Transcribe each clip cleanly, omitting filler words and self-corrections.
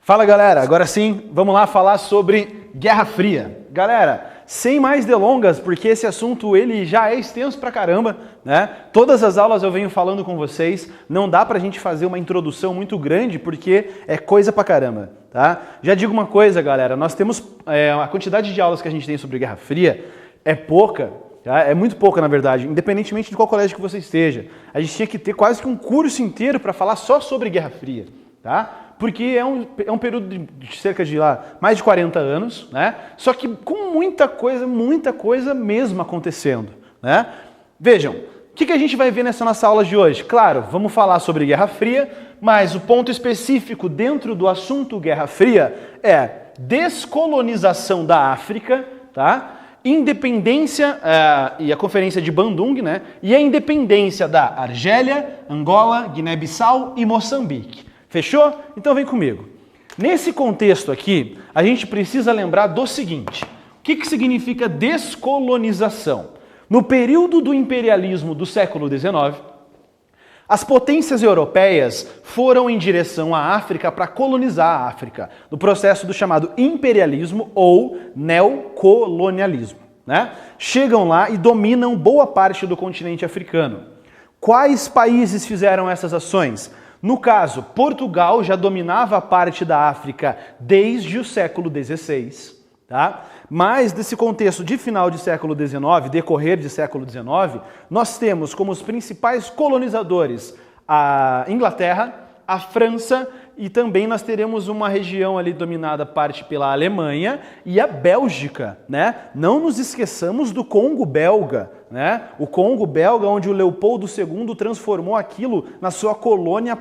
Fala galera, agora sim, vamos lá falar sobre Guerra Fria. Galera, sem mais delongas, porque esse assunto ele já é extenso pra caramba, né? Todas as aulas eu venho falando com vocês, não dá pra gente fazer uma introdução muito grande porque é coisa pra caramba, tá? Já digo uma coisa galera, nós temos a quantidade de aulas que a gente tem sobre Guerra Fria é pouca, tá? É muito pouca na verdade, independentemente de qual colégio que você esteja. A gente tinha que ter quase que um curso inteiro para falar só sobre Guerra Fria, tá? Porque é um período de cerca de mais de 40 anos, né? Só que com muita coisa mesmo acontecendo, né? Vejam, o que a gente vai ver nessa nossa aula de hoje? Claro, vamos falar sobre Guerra Fria, mas o ponto específico dentro do assunto Guerra Fria é descolonização da África, tá? Independência e a Conferência de Bandung, né? E a independência da Argélia, Angola, Guiné-Bissau e Moçambique. Fechou? Então vem comigo. Nesse contexto aqui, a gente precisa lembrar do seguinte. O que significa descolonização? No período do imperialismo do século XIX, as potências europeias foram em direção à África para colonizar a África, no processo do chamado imperialismo ou neocolonialismo, né? Chegam lá e dominam boa parte do continente africano. Quais países fizeram essas ações? No caso, Portugal já dominava parte da África desde o século XVI, tá? Mas desse contexto de final de século XIX, decorrer de século XIX, nós temos como os principais colonizadores a Inglaterra, a França e também nós teremos uma região ali dominada parte pela Alemanha e a Bélgica, né? Não nos esqueçamos do Congo belga, né? O Congo belga onde o Leopoldo II transformou aquilo na sua colônia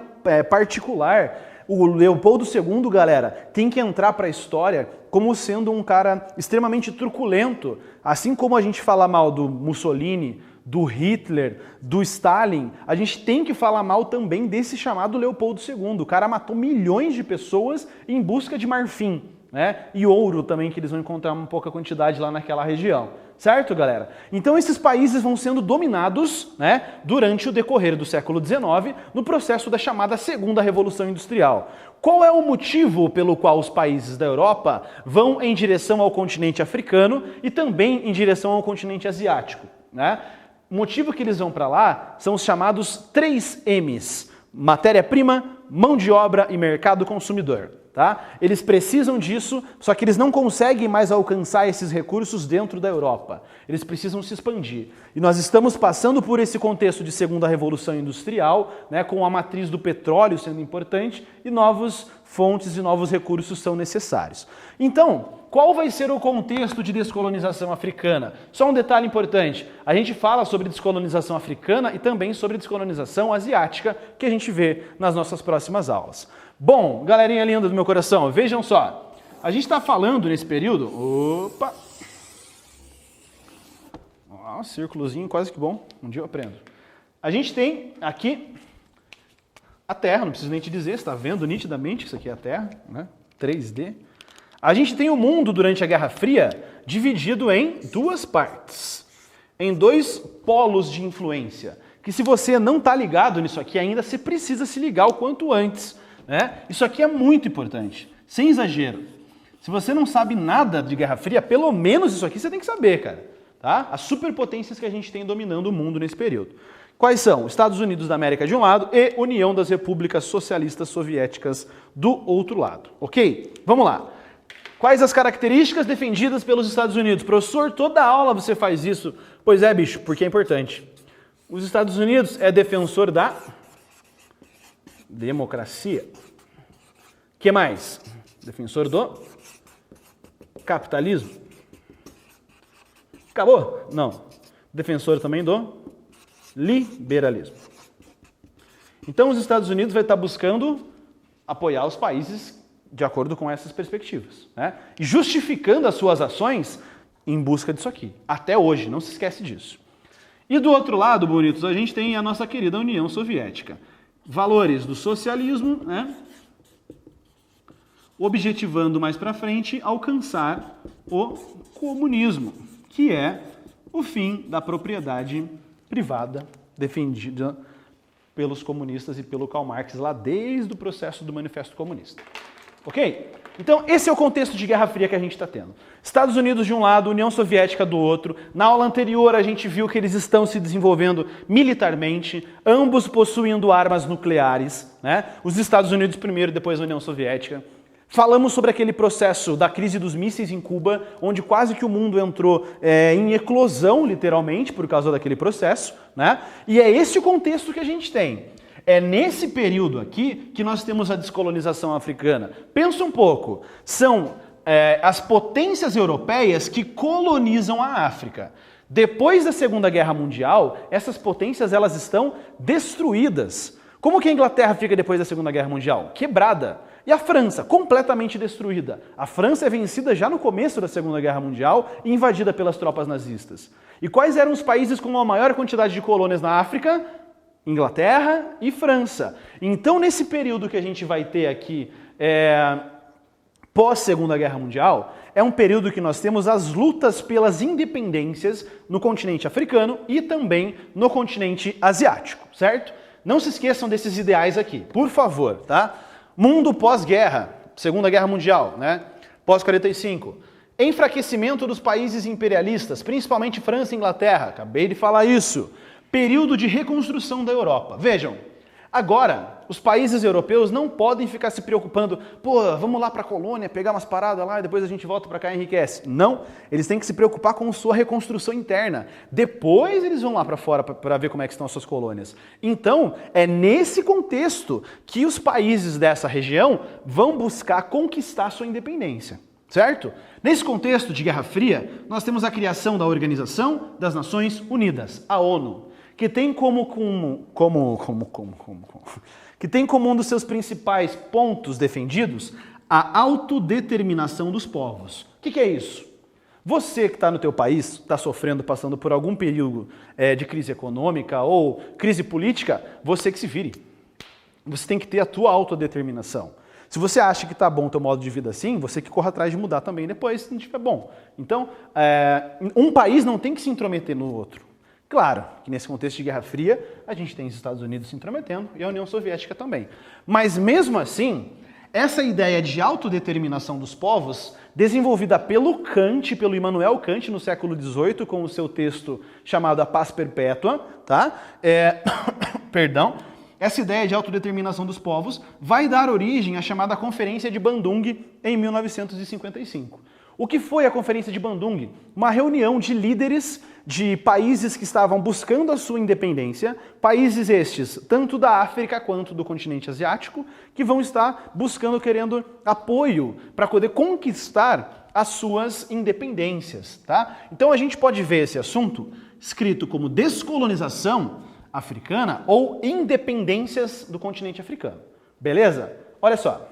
particular. O Leopoldo II, galera, tem que entrar para a história como sendo um cara extremamente truculento. Assim como a gente fala mal do Mussolini, do Hitler, do Stalin, a gente tem que falar mal também desse chamado Leopoldo II. O cara matou milhões de pessoas em busca de marfim, né? E ouro também, que eles vão encontrar uma pouca quantidade lá naquela região. Certo, galera? Então esses países vão sendo dominados, né, durante o decorrer do século XIX, no processo da chamada Segunda Revolução Industrial. Qual é o motivo pelo qual os países da Europa vão em direção ao continente africano e também em direção ao continente asiático, né? O motivo que eles vão para lá são os chamados 3 M's: matéria-prima, mão de obra e mercado consumidor. Tá? Eles precisam disso, só que eles não conseguem mais alcançar esses recursos dentro da Europa. Eles precisam se expandir. E nós estamos passando por esse contexto de Segunda Revolução Industrial, né, com a matriz do petróleo sendo importante e novas fontes e novos recursos são necessários. Então, qual vai ser o contexto de descolonização africana? Só um detalhe importante, a gente fala sobre descolonização africana e também sobre descolonização asiática, que a gente vê nas nossas próximas aulas. Bom, galerinha linda do meu coração, vejam só, a gente está falando nesse período, um círculozinho quase que bom, um dia eu aprendo. A gente tem aqui a Terra, não preciso nem te dizer, você está vendo nitidamente que isso aqui é a Terra, né? 3D. A gente tem o mundo durante a Guerra Fria dividido em duas partes, em dois polos de influência, que se você não está ligado nisso aqui ainda, você precisa se ligar o quanto antes, né? Isso aqui é muito importante, sem exagero. Se você não sabe nada de Guerra Fria, pelo menos isso aqui você tem que saber, cara. Tá? As superpotências que a gente tem dominando o mundo nesse período. Quais são? Estados Unidos da América de um lado e União das Repúblicas Socialistas Soviéticas do outro lado. Ok? Vamos lá. Quais as características defendidas pelos Estados Unidos? Professor, toda aula você faz isso. Pois é, bicho, porque é importante. Os Estados Unidos é defensor da democracia. O que mais? Defensor do capitalismo. Acabou? Não. Defensor também do liberalismo. Então os Estados Unidos vai estar buscando apoiar os países de acordo com essas perspectivas, né? E justificando as suas ações em busca disso aqui. Até hoje, não se esquece disso. E do outro lado, bonitos, a gente tem a nossa querida União Soviética. Valores do socialismo, né? Objetivando mais para frente alcançar o comunismo, que é o fim da propriedade privada defendida pelos comunistas e pelo Karl Marx lá desde o processo do Manifesto Comunista. Ok? Então, esse é o contexto de Guerra Fria que a gente está tendo. Estados Unidos de um lado, União Soviética do outro. Na aula anterior, a gente viu que eles estão se desenvolvendo militarmente, ambos possuindo armas nucleares, né? Os Estados Unidos primeiro, depois a União Soviética. Falamos sobre aquele processo da crise dos mísseis em Cuba, onde quase que o mundo entrou em eclosão, literalmente, por causa daquele processo, né? E é esse o contexto que a gente tem. É nesse período aqui que nós temos a descolonização africana. Pensa um pouco, são as potências europeias que colonizam a África. Depois da Segunda Guerra Mundial, essas potências elas estão destruídas. Como que a Inglaterra fica depois da Segunda Guerra Mundial? Quebrada. E a França, completamente destruída. A França é vencida já no começo da Segunda Guerra Mundial e invadida pelas tropas nazistas. E quais eram os países com a maior quantidade de colônias na África? Inglaterra e França. Então, nesse período que a gente vai ter aqui, pós-Segunda Guerra Mundial, é um período que nós temos as lutas pelas independências no continente africano e também no continente asiático, certo? Não se esqueçam desses ideais aqui, por favor, tá? Mundo pós-guerra, Segunda Guerra Mundial, né? Pós-45. Enfraquecimento dos países imperialistas, principalmente França e Inglaterra. Acabei de falar isso. Período de reconstrução da Europa. Vejam, agora, os países europeus não podem ficar se preocupando, pô, vamos lá para a colônia, pegar umas paradas lá e depois a gente volta para cá e enriquece. Não, eles têm que se preocupar com sua reconstrução interna. Depois eles vão lá para fora para ver como é que estão as suas colônias. Então, é nesse contexto que os países dessa região vão buscar conquistar sua independência. Certo? Nesse contexto de Guerra Fria, nós temos a criação da Organização das Nações Unidas, a ONU, que tem como um dos seus principais pontos defendidos a autodeterminação dos povos. O que é isso? Você que está no teu país, está sofrendo, passando por algum período de crise econômica ou crise política, você que se vire. Você tem que ter a tua autodeterminação. Se você acha que está bom o teu modo de vida assim, você que corra atrás de mudar também depois, se não estiver bom. Então, um país não tem que se intrometer no outro. Claro que nesse contexto de Guerra Fria, a gente tem os Estados Unidos se intrometendo e a União Soviética também. Mas mesmo assim, essa ideia de autodeterminação dos povos, desenvolvida pelo Kant, pelo Immanuel Kant, no século XVIII, com o seu texto chamado A Paz Perpétua, tá? Perdão. Essa ideia de autodeterminação dos povos vai dar origem à chamada Conferência de Bandung em 1955. O que foi a Conferência de Bandung? Uma reunião de líderes de países que estavam buscando a sua independência, países estes, tanto da África quanto do continente asiático, que vão estar buscando, querendo apoio para poder conquistar as suas independências, tá? Então a gente pode ver esse assunto escrito como descolonização africana ou independências do continente africano. Beleza? Olha só.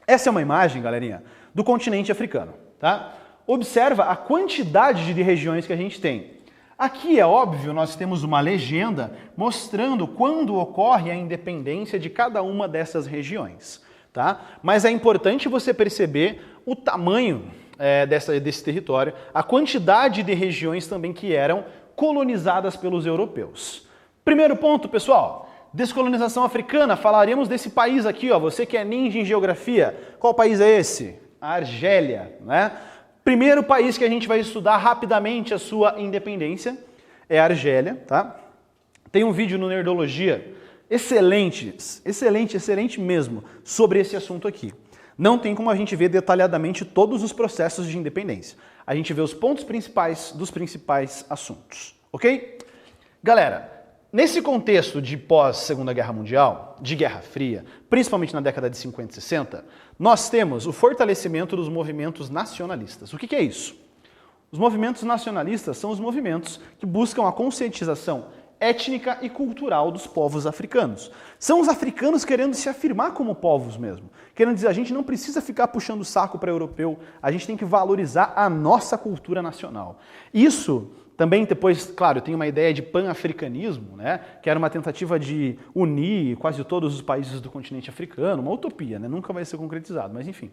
Essa é uma imagem, galerinha, do continente africano, tá? Observa a quantidade de regiões que a gente tem. Aqui, é óbvio, nós temos uma legenda mostrando quando ocorre a independência de cada uma dessas regiões, tá? Mas é importante você perceber o tamanho desse território, a quantidade de regiões também que eram colonizadas pelos europeus. Primeiro ponto, pessoal, descolonização africana, falaremos desse país aqui, ó, você que é ninja em geografia, qual país é esse? A Argélia, né? Primeiro país que a gente vai estudar rapidamente a sua independência é a Argélia, tá? Tem um vídeo no Nerdologia excelente, excelente, excelente mesmo, sobre esse assunto aqui. Não tem como a gente ver detalhadamente todos os processos de independência. A gente vê os pontos principais dos principais assuntos, ok? Galera, nesse contexto de pós-Segunda Guerra Mundial, de Guerra Fria, principalmente na década de 50 e 60, nós temos o fortalecimento dos movimentos nacionalistas. O que é isso? Os movimentos nacionalistas são os movimentos que buscam a conscientização étnica e cultural dos povos africanos. São os africanos querendo se afirmar como povos mesmo. Querendo dizer, a gente não precisa ficar puxando o saco para europeu, a gente tem que valorizar a nossa cultura nacional. Isso também depois, claro, tem uma ideia de pan-africanismo, né, que era uma tentativa de unir quase todos os países do continente africano, uma utopia, né, nunca vai ser concretizado, mas enfim.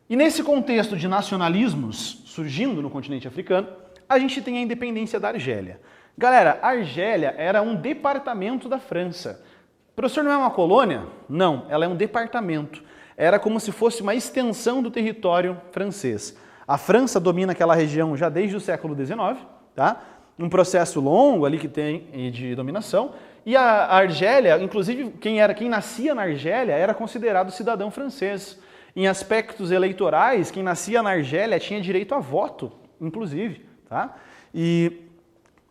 E nesse contexto de nacionalismos surgindo no continente africano, a gente tem a independência da Argélia. Galera, a Argélia era um departamento da França. Professor, não é uma colônia? Não, ela é um departamento. era como se fosse uma extensão do território francês. A França domina aquela região já desde o século XIX, tá? Um processo longo ali que tem de dominação. E a Argélia, inclusive quem nascia na Argélia era considerado cidadão francês. Em aspectos eleitorais, quem nascia na Argélia tinha direito a voto, inclusive, tá? E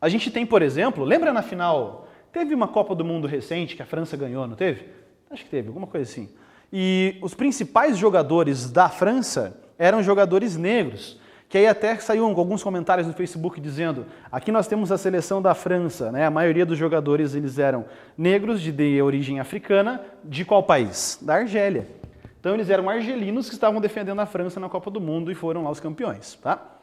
a gente tem, por exemplo, lembra na final, teve uma Copa do Mundo recente que a França ganhou, não teve? Acho que teve, alguma coisa assim. E os principais jogadores da França eram jogadores negros, que aí até saiu alguns comentários no Facebook dizendo, aqui nós temos a seleção da França, né? A maioria dos jogadores eles eram negros de origem africana, de qual país? Da Argélia. Então eles eram argelinos que estavam defendendo a França na Copa do Mundo e foram lá os campeões, tá?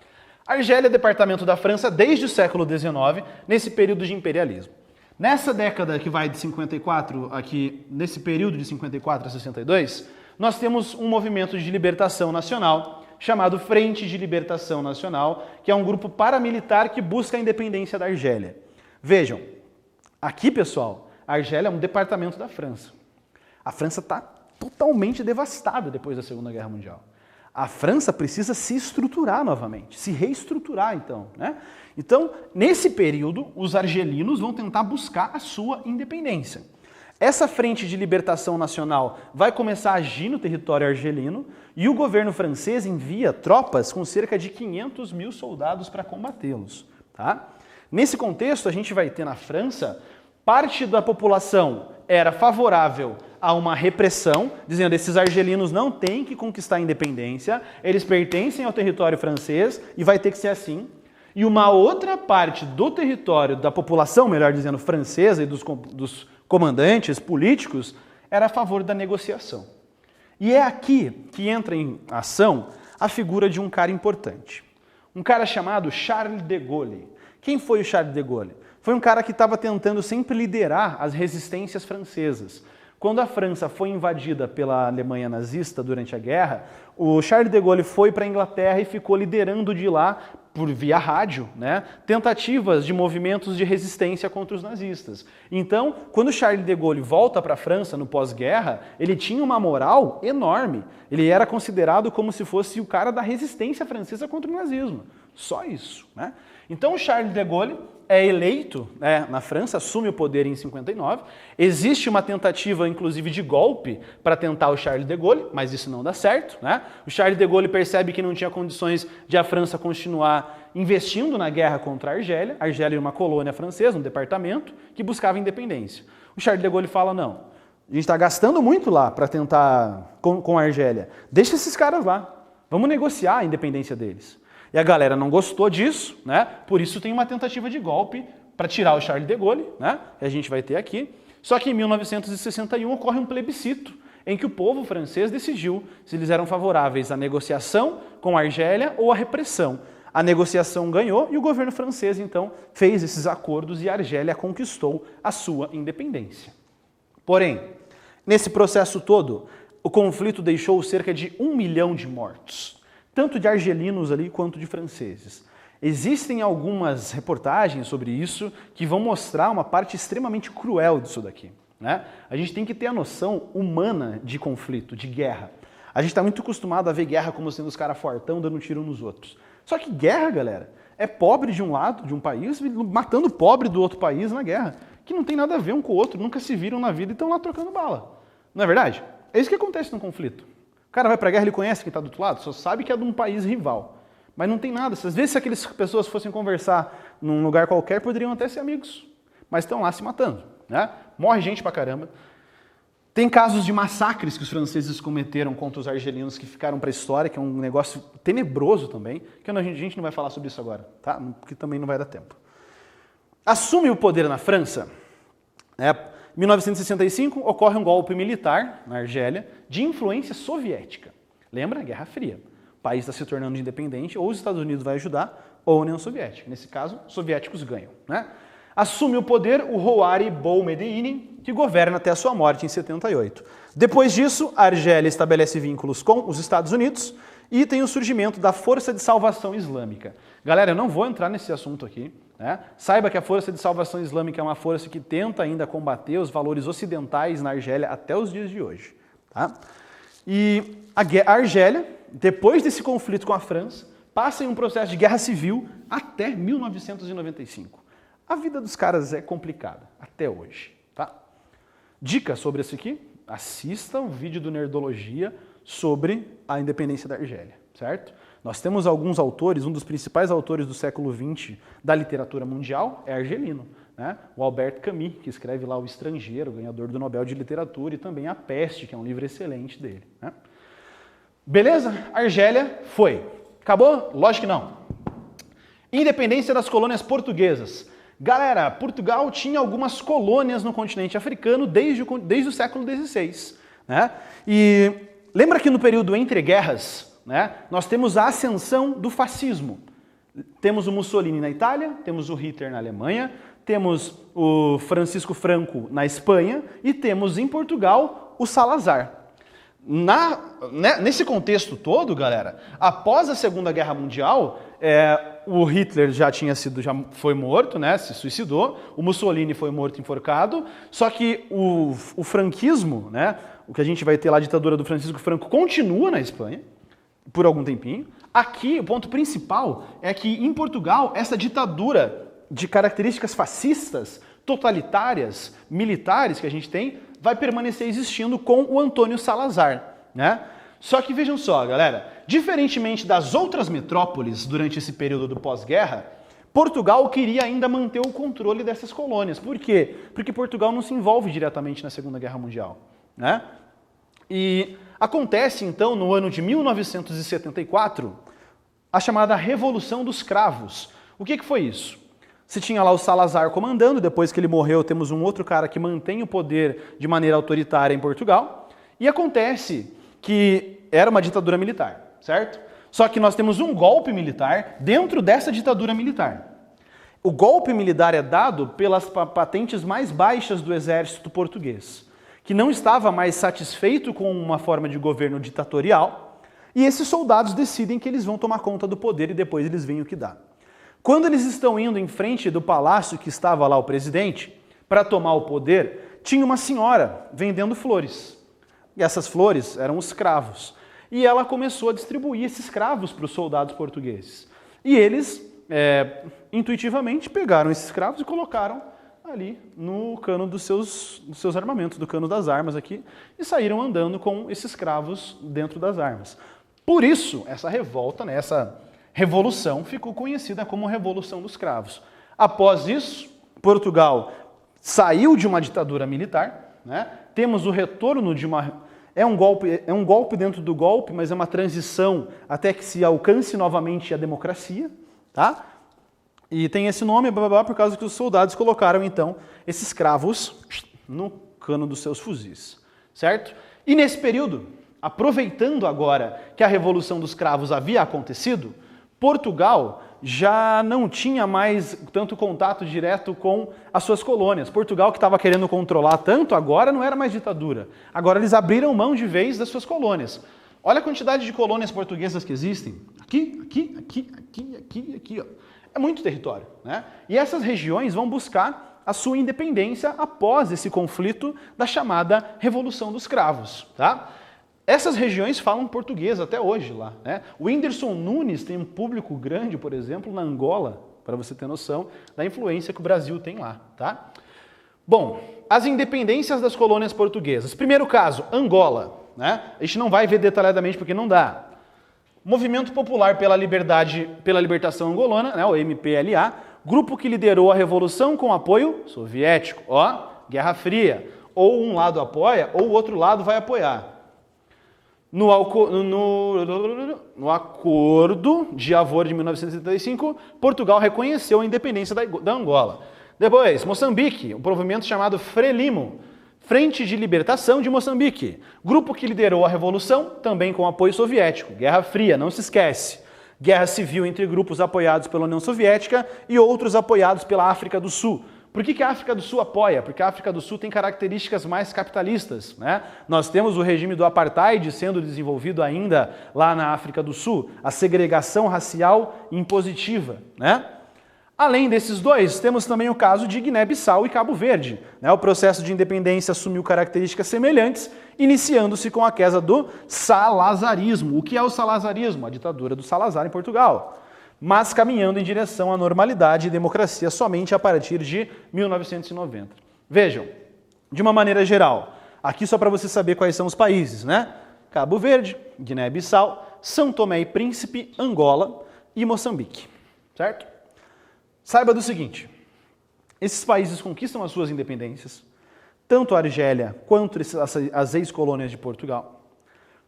Argélia é departamento da França desde o século XIX, nesse período de imperialismo. Nessa década que vai de 54, aqui, nesse período de 54 a 62, nós temos um movimento de libertação nacional, chamado Frente de Libertação Nacional, que é um grupo paramilitar que busca a independência da Argélia. Vejam, aqui, pessoal, a Argélia é um departamento da França. A França está totalmente devastada depois da Segunda Guerra Mundial. A França precisa se estruturar novamente, se reestruturar, então, né? Então, nesse período, os argelinos vão tentar buscar a sua independência. Essa Frente de Libertação Nacional vai começar a agir no território argelino e o governo francês envia tropas com cerca de 500 mil soldados para combatê-los, tá? Nesse contexto, a gente vai ter na França, parte da população era favorável a uma repressão, dizendo que esses argelinos não têm que conquistar a independência, eles pertencem ao território francês e vai ter que ser assim. E uma outra parte do território, da população, melhor dizendo, francesa e dos comandantes políticos, era a favor da negociação. E é aqui que entra em ação a figura de um cara importante. Um cara chamado Charles de Gaulle. Quem foi o Charles de Gaulle? Foi um cara que estava tentando sempre liderar as resistências francesas. Quando a França foi invadida pela Alemanha nazista durante a guerra, o Charles de Gaulle foi para a Inglaterra e ficou liderando de lá, por via rádio, né, tentativas de movimentos de resistência contra os nazistas. Então, quando Charles de Gaulle volta para a França no pós-guerra, ele tinha uma moral enorme. Ele era considerado como se fosse o cara da resistência francesa contra o nazismo. Só isso, né? Então, o Charles de Gaulle é eleito, né, na França, assume o poder em 59. Existe uma tentativa, inclusive, de golpe para tentar o Charles de Gaulle, mas isso não dá certo, né? O Charles de Gaulle percebe que não tinha condições de a França continuar investindo na guerra contra a Argélia. A Argélia era uma colônia francesa, um departamento, que buscava independência. O Charles de Gaulle fala, não, a gente está gastando muito lá para tentar com a Argélia. Deixa esses caras lá, vamos negociar a independência deles. E a galera não gostou disso, né? Por isso tem uma tentativa de golpe para tirar o Charles de Gaulle, né? Que a gente vai ter aqui. Só que em 1961 ocorre um plebiscito em que o povo francês decidiu se eles eram favoráveis à negociação com a Argélia ou à repressão. A negociação ganhou e o governo francês, então, fez esses acordos e a Argélia conquistou a sua independência. Porém, nesse processo todo, o conflito deixou cerca de 1 milhão de mortos, tanto de argelinos ali quanto de franceses. Existem algumas reportagens sobre isso que vão mostrar uma parte extremamente cruel disso daqui, né? A gente tem que ter a noção humana de conflito, de guerra. A gente está muito acostumado a ver guerra como sendo os caras fortão dando um tiro nos outros. Só que guerra, galera, é pobre de um lado, de um país, matando pobre do outro país na guerra, que não tem nada a ver um com o outro, nunca se viram na vida e estão lá trocando bala. Não é verdade? É isso que acontece no conflito. O cara vai pra guerra, ele conhece quem está do outro lado, só sabe que é de um país rival. Mas não tem nada. Às vezes, se aquelas pessoas fossem conversar num lugar qualquer, poderiam até ser amigos. Mas estão lá se matando, né? Morre gente pra caramba. Tem casos de massacres que os franceses cometeram contra os argelinos que ficaram para a história, que é um negócio tenebroso também, que a gente não vai falar sobre isso agora, tá? Porque também não vai dar tempo. Assume o poder na França, né? Em 1965, ocorre um golpe militar na Argélia de influência soviética. Lembra? Guerra Fria. O país está se tornando independente, ou os Estados Unidos vai ajudar, ou a União Soviética. Nesse caso, os soviéticos ganham, né? Assume o poder o Houari Boumediene, que governa até a sua morte em 78. Depois disso, a Argélia estabelece vínculos com os Estados Unidos e tem o surgimento da Força de Salvação Islâmica. Galera, eu não vou entrar nesse assunto aqui, né? Saiba que a Força de Salvação Islâmica é uma força que tenta ainda combater os valores ocidentais na Argélia até os dias de hoje. Tá? E a Argélia, depois desse conflito com a França, passa em um processo de guerra civil até 1995. A vida dos caras é complicada, até hoje. Tá? Dica sobre isso aqui, assista o vídeo do Nerdologia sobre a independência da Argélia, certo? Nós temos alguns autores, um dos principais autores do século XX da literatura mundial é argelino, né? O Albert Camus, que escreve lá O Estrangeiro, ganhador do Nobel de Literatura, e também A Peste, que é um livro excelente dele. Né? Beleza? Argélia foi. Acabou? Lógico que não. Independência das colônias portuguesas. Galera, Portugal tinha algumas colônias no continente africano desde o século XVI. Né? E lembra que no período entre guerras, né, nós temos a ascensão do fascismo. Temos o Mussolini na Itália, temos o Hitler na Alemanha, temos o Francisco Franco na Espanha e temos em Portugal o Salazar. Nesse contexto todo, galera, após a Segunda Guerra Mundial, o Hitler já foi morto, né, se suicidou, o Mussolini foi morto enforcado, só que o franquismo, né, o que a gente vai ter lá, a ditadura do Francisco Franco, continua na Espanha, por algum tempinho. Aqui, o ponto principal é que em Portugal, essa ditadura de características fascistas, totalitárias, militares que a gente tem, vai permanecer existindo com o Antônio Salazar, né? Só que vejam só, galera, diferentemente das outras metrópoles durante esse período do pós-guerra, Portugal queria ainda manter o controle dessas colônias. Por quê? Porque Portugal não se envolve diretamente na Segunda Guerra Mundial, né? E acontece, então, no ano de 1974, a chamada Revolução dos Cravos. O que foi isso? Você tinha lá o Salazar comandando, depois que ele morreu, temos um outro cara que mantém o poder de maneira autoritária em Portugal, e acontece que era uma ditadura militar, certo? Só que nós temos um golpe militar dentro dessa ditadura militar. O golpe militar é dado pelas patentes mais baixas do exército português, que não estava mais satisfeito com uma forma de governo ditatorial, e esses soldados decidem que eles vão tomar conta do poder e depois eles veem o que dá. Quando eles estão indo em frente do palácio que estava lá o presidente, para tomar o poder, tinha uma senhora vendendo flores. E essas flores eram os cravos. E ela começou a distribuir esses cravos para os soldados portugueses. E eles, intuitivamente, pegaram esses cravos e colocaram ali no cano dos seus armamentos, do cano das armas aqui, e saíram andando com esses cravos dentro das armas. Por isso, essa revolta, né, essa revolução ficou conhecida como Revolução dos Cravos. Após isso, Portugal saiu de uma ditadura militar, né? Temos o retorno de uma... É um golpe dentro do golpe, mas é uma transição até que se alcance novamente a democracia, tá? E tem esse nome, por causa que os soldados colocaram, então, esses cravos no cano dos seus fuzis, certo? E nesse período, aproveitando agora que a Revolução dos Cravos havia acontecido, Portugal já não tinha mais tanto contato direto com as suas colônias. Portugal, que estava querendo controlar tanto, agora não era mais ditadura. Agora eles abriram mão de vez das suas colônias. Olha a quantidade de colônias portuguesas que existem. Aqui, ó. É muito território, né? E essas regiões vão buscar a sua independência após esse conflito da chamada Revolução dos Cravos, tá? Essas regiões falam português até hoje lá, né? O Whindersson Nunes tem um público grande, por exemplo, na Angola, para você ter noção da influência que o Brasil tem lá, tá? Bom, as independências das colônias portuguesas. Primeiro caso, Angola, né? A gente não vai ver detalhadamente porque não dá. Movimento Popular pela Libertação Angolana, né? O MPLA, grupo que liderou a revolução com apoio soviético. Ó, Guerra Fria. Ou um lado apoia, ou o outro lado vai apoiar. No Acordo de Avor de 1975, Portugal reconheceu a independência da Angola. Depois, Moçambique, um movimento chamado Frelimo, Frente de Libertação de Moçambique, grupo que liderou a revolução, também com apoio soviético. Guerra Fria, não se esquece. Guerra civil entre grupos apoiados pela União Soviética e outros apoiados pela África do Sul. Por que a África do Sul apoia? Porque a África do Sul tem características mais capitalistas, né? Nós temos o regime do apartheid sendo desenvolvido ainda lá na África do Sul, a segregação racial impositiva, né? Além desses dois, temos também o caso de Guiné-Bissau e Cabo Verde. O processo de independência assumiu características semelhantes, iniciando-se com a queda do salazarismo. O que é o salazarismo? A ditadura do Salazar em Portugal. Mas caminhando em direção à normalidade e democracia somente a partir de 1990. Vejam, de uma maneira geral, aqui só para você saber quais são os países, né? Cabo Verde, Guiné-Bissau, São Tomé e Príncipe, Angola e Moçambique, certo? Saiba do seguinte, esses países conquistam as suas independências, tanto a Argélia quanto as ex-colônias de Portugal,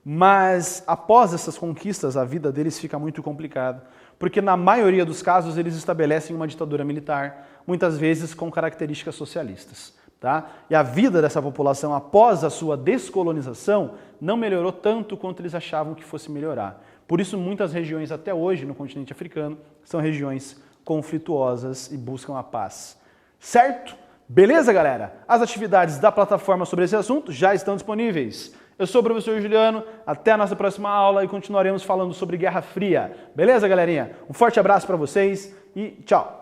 mas após essas conquistas a vida deles fica muito complicada, porque na maioria dos casos eles estabelecem uma ditadura militar, muitas vezes com características socialistas. Tá? E a vida dessa população após a sua descolonização não melhorou tanto quanto eles achavam que fosse melhorar. Por isso muitas regiões até hoje no continente africano são regiões conflituosas e buscam a paz. Certo? Beleza, galera? As atividades da plataforma sobre esse assunto já estão disponíveis. Eu sou o professor Juliano, até a nossa próxima aula e continuaremos falando sobre Guerra Fria. Beleza, galerinha? Um forte abraço para vocês e tchau!